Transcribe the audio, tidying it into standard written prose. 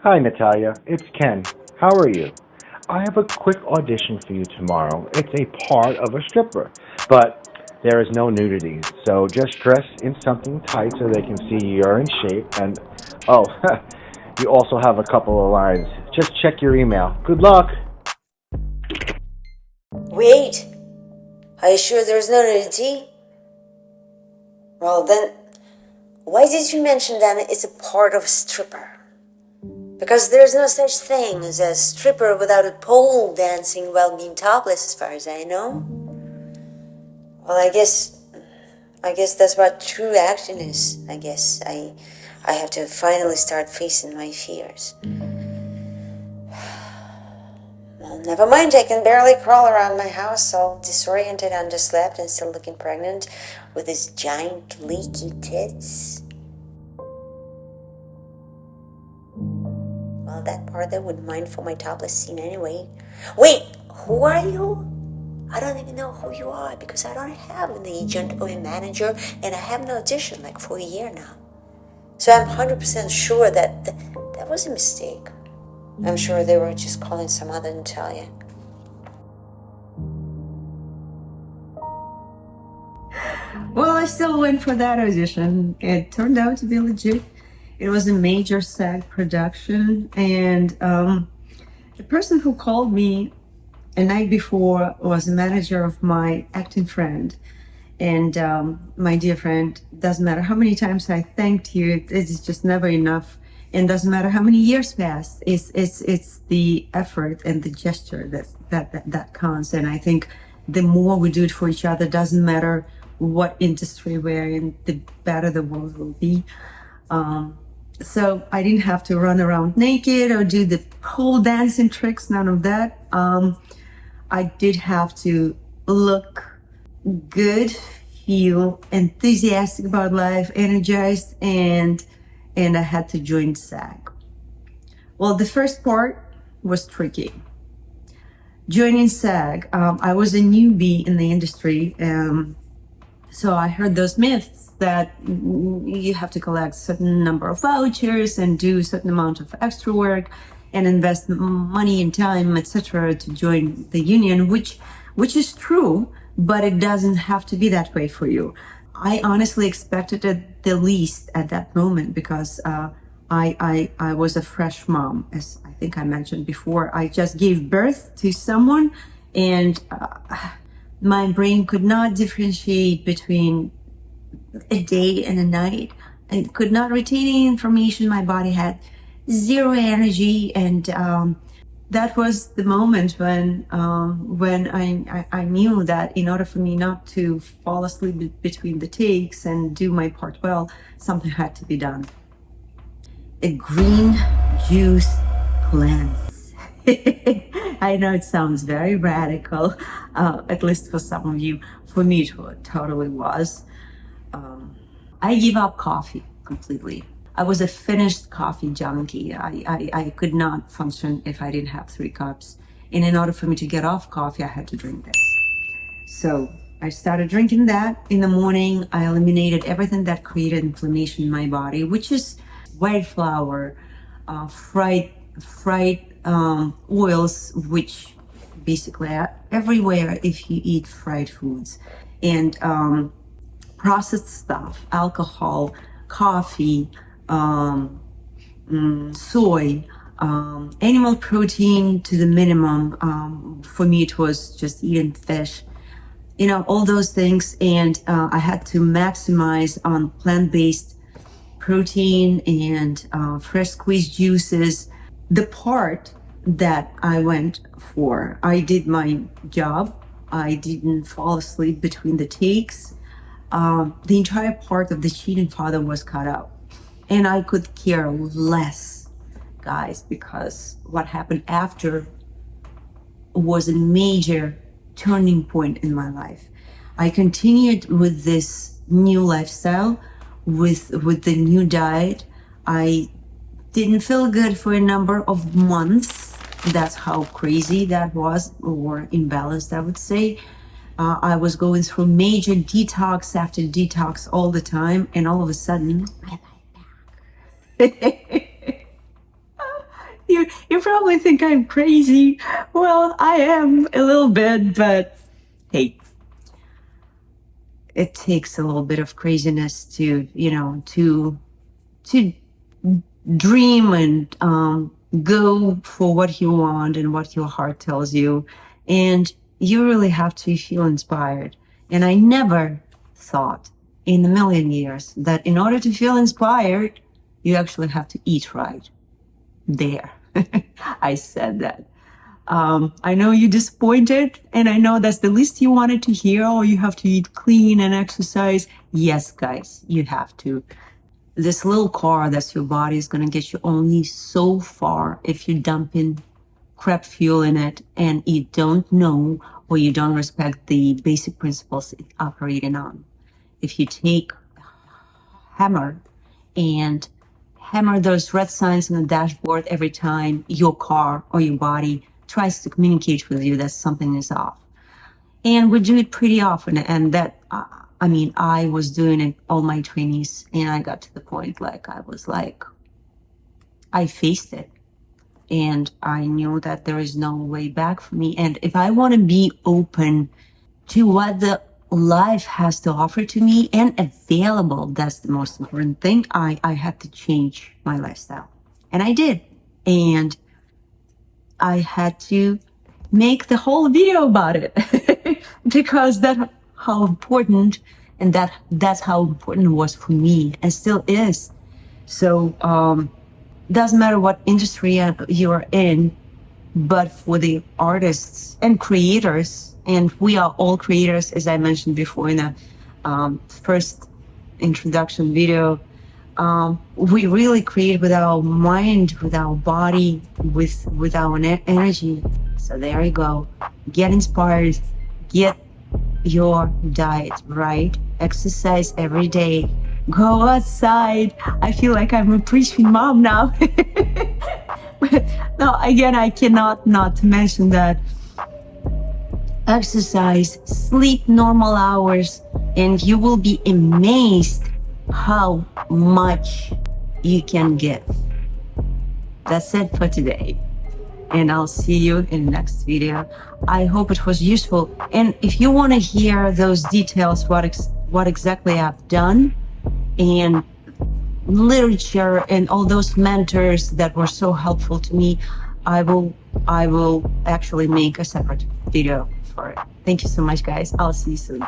Hi, Natalia. It's Ken. How are you? I have a quick audition for you tomorrow. It's a part of a stripper, but there is no nudity, so just dress in something tight so they can see you're in shape. And oh, you also have a couple of lines. Just check your email. Good luck. Wait, are you sure there's no nudity? Well, then, why did you mention that it's a part of a stripper? Because there's no such thing as a stripper without a pole dancing while being topless, as far as I know. Well, I guess that's what true action is. I have to finally start facing my fears. Well, never mind, I can barely crawl around my house, all disoriented, underslept, and still looking pregnant with these giant leaky tits. Well, that part I wouldn't mind for my topless scene anyway. Wait, who are you? I don't even know who you are because I don't have an agent or a manager and I haven't auditioned like for a year now. So I'm 100% sure that was a mistake. I'm sure they were just calling some other Natalia. Well, I still went for that audition. It turned out to be legit. It was a major SAG production, and the person who called me a night before was a manager of my acting friend. And my dear friend, doesn't matter how many times I thanked you, it's just never enough. And doesn't matter how many years pass, it's the effort and the gesture that counts. And I think the more we do it for each other, doesn't matter what industry we're in, the better the world will be. So I didn't have to run around naked or do the pole dancing tricks, none of that. I did have to look good, feel enthusiastic about life, energized, and I had to join SAG. Well, the first part was tricky. Joining SAG, I was a newbie in the industry, so I heard those myths that you have to collect a certain number of vouchers and do a certain amount of extra work and invest money and time, etc., to join the union, which is true, but it doesn't have to be that way for you. I honestly expected it the least at that moment because I was a fresh mom, as I think I mentioned before. I just gave birth to someone, and my brain could not differentiate between a day and a night. I could not retain any information. My body had zero energy, and that was the moment when I knew that in order for me not to fall asleep between the takes and do my part well, something had to be done. A green juice cleanse. I know it sounds very radical, at least for some of you. For me, it totally was. I gave up coffee completely. I was a finished coffee junkie. I could not function if I didn't have 3 cups. And in order for me to get off coffee, I had to drink this. So I started drinking that in the morning. I eliminated everything that created inflammation in my body, which is white flour, fried oils, which basically are everywhere if you eat fried foods, and processed stuff, alcohol, coffee, soy, animal protein to the minimum. For me, it was just eating fish, all those things. And I had to maximize on plant-based protein and fresh squeezed juices. The part that I went for, I did my job. I didn't fall asleep between the takes. The entire part of the cheating father was cut out. And I could care less, guys, because what happened after was a major turning point in my life. I continued with this new lifestyle, with the new diet. I didn't feel good for a number of months. That's how crazy that was, or imbalanced, I would say. I was going through major detox after detox all the time, and all of a sudden, You probably think I'm crazy. Well, I am a little bit, but hey, it takes a little bit of craziness to, to dream and go for what you want and what your heart tells you. And you really have to feel inspired. And I never thought in a million years that in order to feel inspired, you actually have to eat right. There. I said that. I know you're disappointed, and I know that's the least you wanted to hear. Oh, you have to eat clean and exercise. Yes, guys, you have to. This little car that's your body is going to get you only so far if you dump in crap fuel in it and you don't know or you don't respect the basic principles it's operating on. If you take hammer and hammer those red signs on the dashboard every time your car or your body tries to communicate with you that something is off. And we do it pretty often. And that, I was doing it all my 20s, and I got to the point I faced it. And I knew that there is no way back for me. And if I want to be open to what the life has to offer to me and available, that's the most important thing. I had to change my lifestyle, and I did. And I had to make the whole video about it because that's how important, and that's how important it was for me and still is. So doesn't matter what industry you're in, but for the artists and creators, and we are all creators, as I mentioned before in the first introduction video, we really create with our mind, with our body, with our energy. So there you go. Get inspired. Get your diet right. Exercise every day. Go outside. I feel like I'm a preaching mom now. No, again, I cannot not mention that. Exercise, sleep normal hours, and you will be amazed how much you can give. That's it for today. And I'll see you in the next video. I hope it was useful. And if you want to hear those details, what exactly I've done, and literature and all those mentors that were so helpful to me, I will actually make a separate video for it. Thank you so much, guys. I'll see you soon.